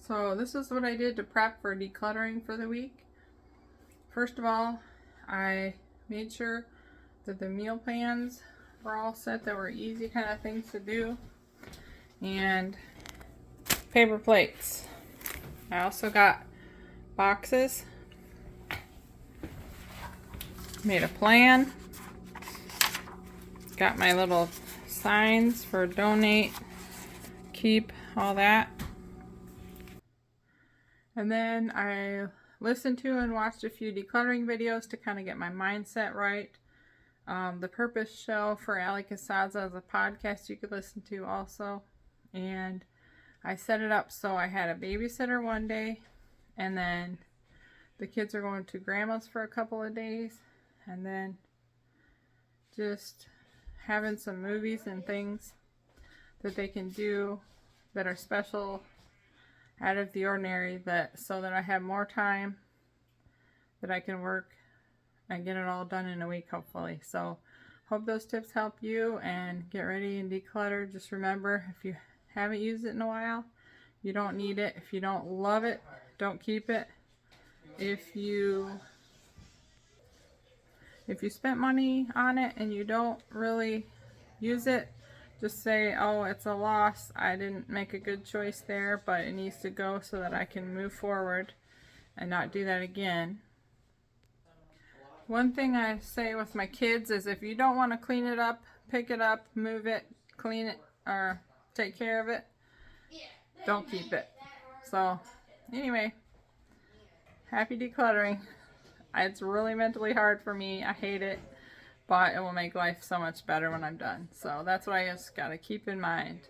So this is what I did to prep for decluttering for the week. First of all, I made sure that the meal plans were all set, that were easy kind of things to do. And paper plates. I also got boxes. Made a plan. Got my little signs for donate, keep, all that. And then I listened to and watched a few decluttering videos to kind of get my mindset right. The Purpose Show for Ali Casaza is a podcast you could listen to also. And I set it up so I had a babysitter one day, and then the kids are going to grandma's for a couple of days, and then just having some movies and things that they can do that are special, out of the ordinary, that so that I have more time that I can work and get it all done in a week, hopefully. So hope those tips help you and get ready and declutter. Just remember, if you haven't used it in a while, you don't need it. If you don't love it, don't keep it. If you spent money on it and you don't really use it, just say, oh, it's a loss. I didn't make a good choice there, but it needs to go so that I can move forward and not do that again. One thing I say with my kids is, if you don't want to clean it up, pick it up, move it, clean it, or take care of it, don't keep it. So anyway, happy decluttering. It's really mentally hard for me. I hate it, but it will make life so much better when I'm done. So that's what I just got to keep in mind.